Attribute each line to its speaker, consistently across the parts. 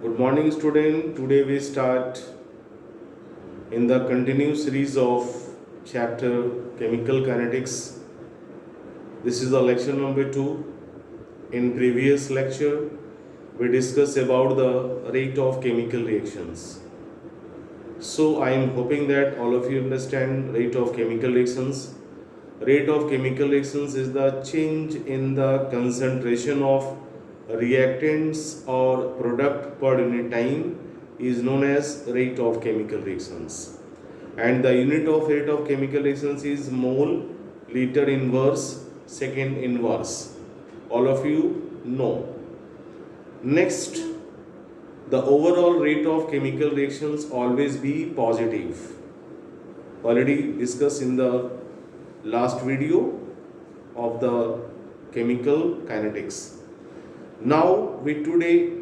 Speaker 1: Good morning, student. Today we start in the continuous series of chapter Chemical Kinetics. This is the lecture number 2. In previous lecture, we discussed about the rate of chemical reactions. So I am hoping that all of you understand rate of chemical reactions. Rate of chemical reactions is the change in the concentration of reactants or product per unit time is known as rate of chemical reactions. And the unit of rate of chemical reactions is mole liter inverse second inverse. All of you know. Next, the overall rate of chemical reactions always be positive. Already discussed in the last video of the chemical kinetics. Now we today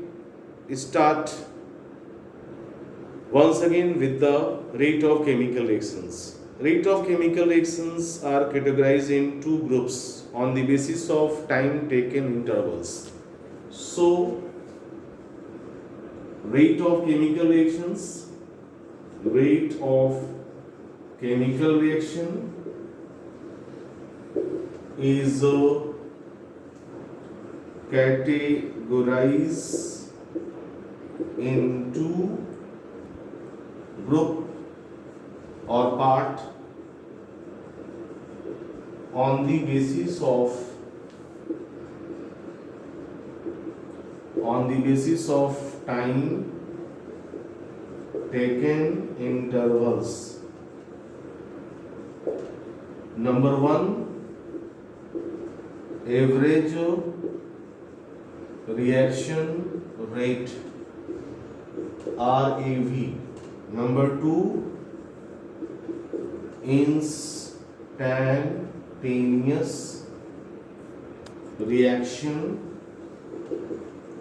Speaker 1: start once again with the rate of chemical reactions. Rate of chemical reactions are categorized in two groups on the basis of time taken intervals. So rate of chemical reactions, rate of chemical reaction is categorized into group or part on the basis of time taken intervals. Number 1, average reaction rate, RAV. Number 2, instantaneous reaction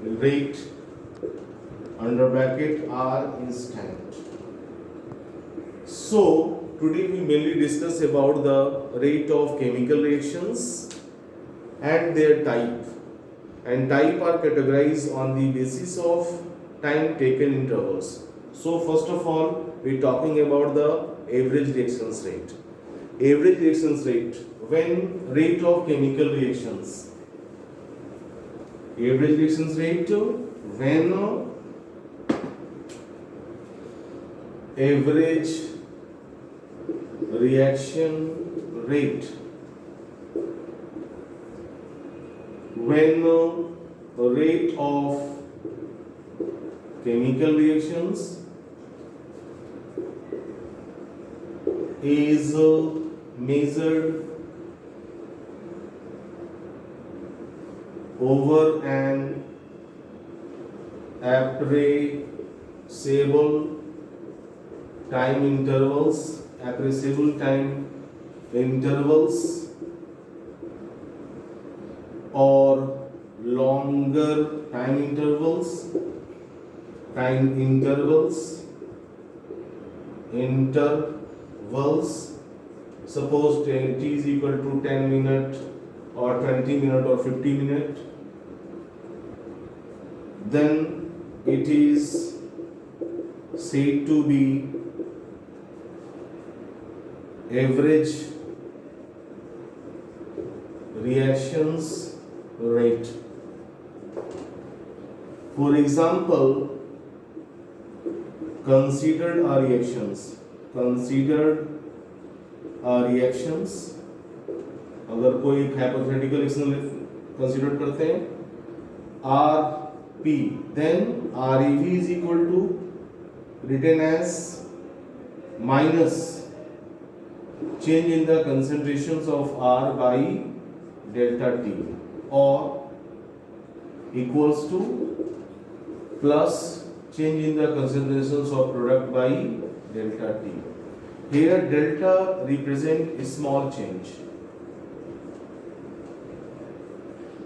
Speaker 1: rate, under bracket R instant. So today we mainly discuss about the rate of chemical reactions and their type. And type are categorized on the basis of time taken intervals. So first of all, we are talking about the average reactions rate. Average reactions rate, when rate of chemical reactions. Average reactions rate when average reaction rate when rate of chemical reactions is measured over an appreciable time intervals or longer time intervals suppose t is equal to 10 minute or 20 minute or 50 minute, then it is said to be average reactions rate. For example, considered are reactions. अगर कोई एक hypothetical reaction consider करते हैं RP, then REV is equal to written as minus change in the concentrations of R by delta T, or equals to plus change in the concentrations of product by delta T. Here delta represent a small change.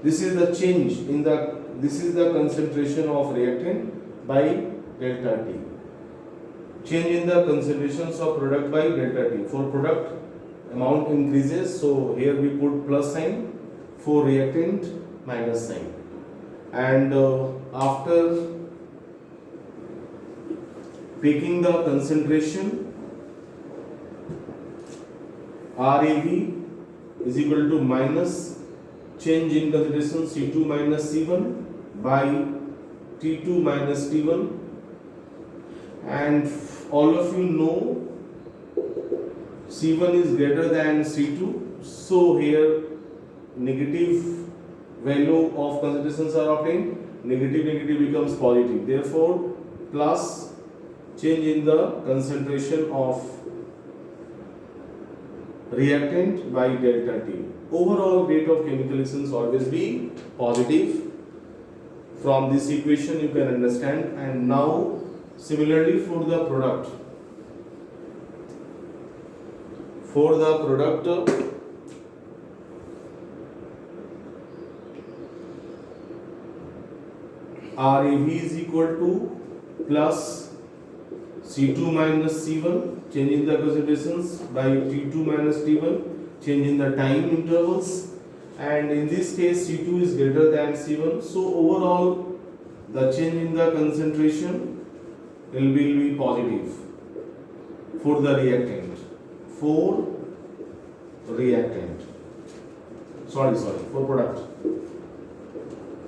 Speaker 1: This is the change in this is the concentration of reactant by delta T. Change in the concentrations of product by delta T. For product, amount increases, so here we put plus sign. For reactant, minus sign. And after taking the concentration RAV is equal to minus change in concentration C2 minus C1 by T2 minus T1, and all of you know C1 is greater than C2, so here negative value of concentrations are obtained, negative becomes positive, therefore plus change in the concentration of reactant by delta T. Overall rate of chemical reactions always be positive. From this equation you can understand. And now similarly for the product, RAV is equal to plus C2 minus C1, change in the concentrations, by T2 minus T1, change in the time intervals, and in this case C2 is greater than C1, so overall the change in the concentration will be positive for the reactant, for product.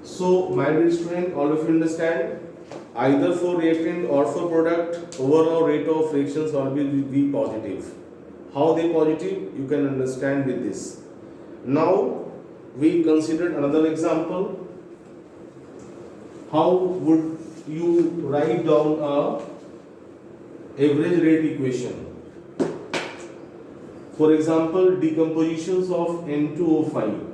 Speaker 1: So my dear student, all of you understand, either for reactant or for product, overall rate of reactions always will be positive. How they positive, you can understand with this. Now we considered another example. How would you write down a average rate equation? For example, decompositions of N2O5.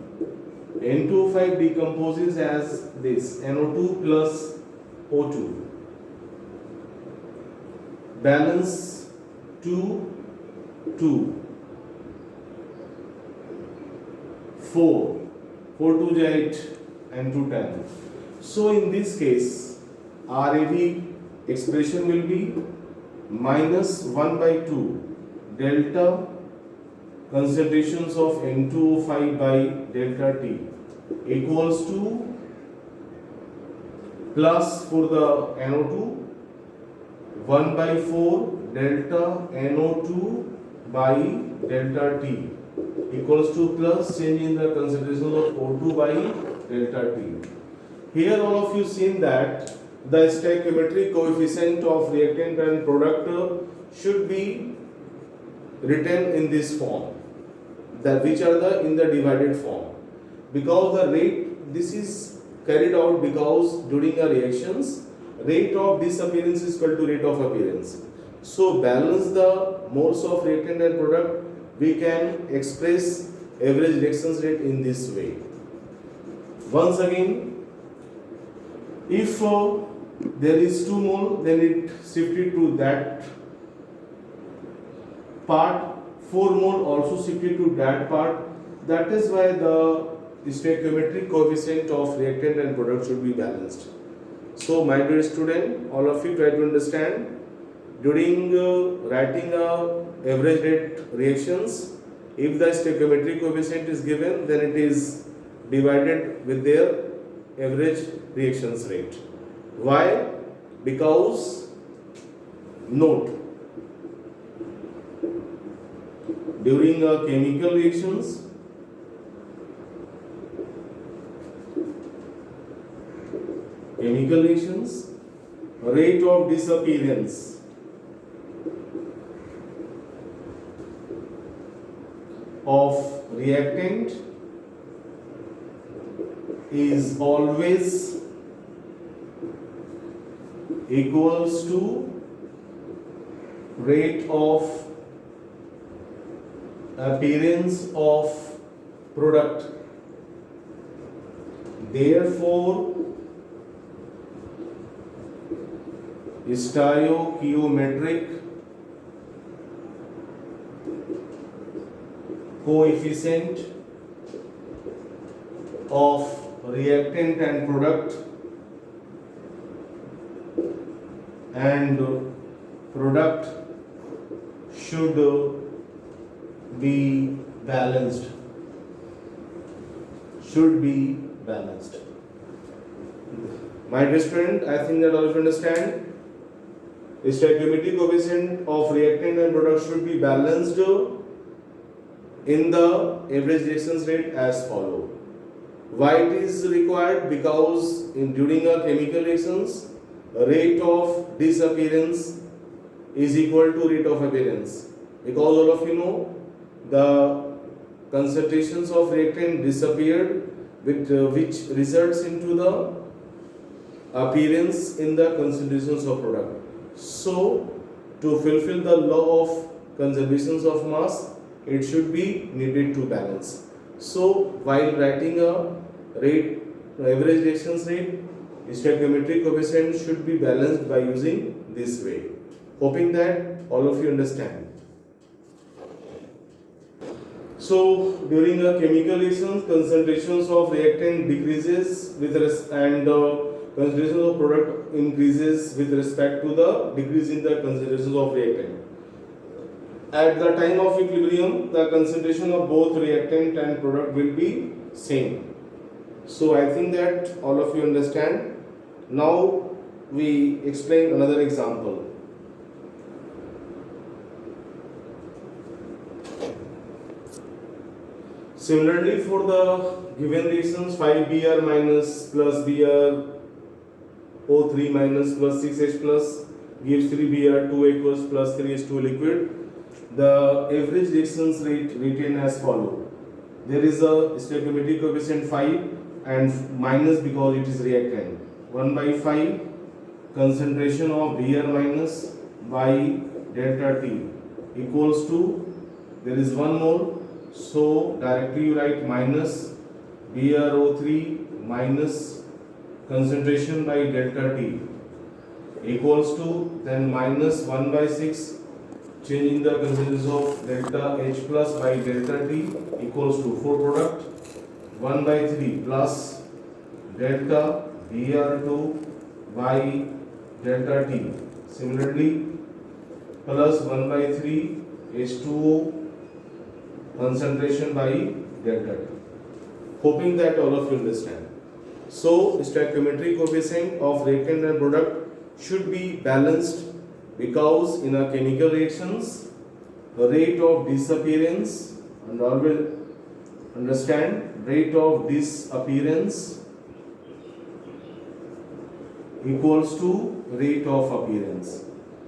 Speaker 1: N2O5 decomposes as this: NO2 plus O2. Balance 2, 2. 4. 4 2 is 8 and 2 10. So in this case, RAV expression will be minus 1 by 2 delta concentrations of N2O5 by delta T equals to plus for the NO2 1 by 4 delta NO2 by delta T equals to plus change in the concentration of O2 by delta T. Here all of you seen that the stoichiometric coefficient of reactant and product should be written in this form, that which are the in the divided form, because the rate, this is carried out because during a reactions rate of disappearance is equal to rate of appearance. So balance the moles of reactant and product, we can express average reactions rate in this way. Once again, if there is 2 mole, then it shifted to that part, 4 mole also shifted to that part. That is why the stoichiometric coefficient of reactant and product should be balanced. So my dear student, all of you try to understand, during writing average rate reactions, if the stoichiometric coefficient is given, then it is divided with their average reactions rate. Why? Because note, during chemical reactions, rate of disappearance of reactant is always equals to rate of appearance of product. Therefore, stoichiometric coefficient of reactant and product should be balanced. My dear student, I think that all of you understand. stoichiometric coefficient of reactant and product should be balanced in the average reaction rate as follow. Why it is required? Because during a chemical reactions, rate of disappearance is equal to rate of appearance. Because all of you know the concentrations of reactant disappeared, which results into the appearance in the concentrations of product. So to fulfill the law of conservation of mass, it should be needed to balance. So while writing a rate, average reaction rate, stoichiometric coefficient should be balanced by using this way. Hoping that all of you understand. So during a chemical reaction, concentrations of reactant decreases and concentration of product increases with respect to the decrease in the concentrations of reactant. At the time of equilibrium, the concentration of both reactant and product will be same. So I think that all of you understand. Now we explain another example. Similarly, for the given reactions 5Br minus plus BrO3 minus plus 6H plus gives 3Br2 aqueous plus 3H2 liquid. The average reaction rate written as follow. There is a stoichiometric coefficient 5 and minus because it is reactant. 1 by 5 concentration of Br minus by delta T equals to, there is 1 mole. So directly you write minus BrO3 minus concentration by delta T equals to, then minus 1 by 6 changing the concentration of delta H plus by delta T equals to, for product 1 by 3 plus delta Br2 by delta T. Similarly plus 1 by 3 H2O concentration by delta T. Hoping that all of you understand. So stoichiometric coefficient of reactant and product should be balanced because in a chemical reactions the rate of disappearance, and always understand, rate of disappearance equals to rate of appearance.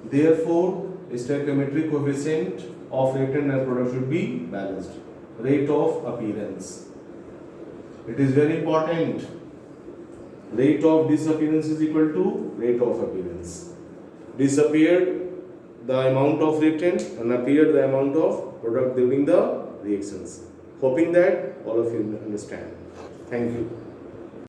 Speaker 1: Therefore stoichiometric coefficient of reactant and product should be balanced. Rate of appearance, it is very important. Rate of disappearance is equal to rate of appearance. Disappeared the amount of reactant and appeared the amount of product during the reactions. Hoping that all of you understand. Thank you.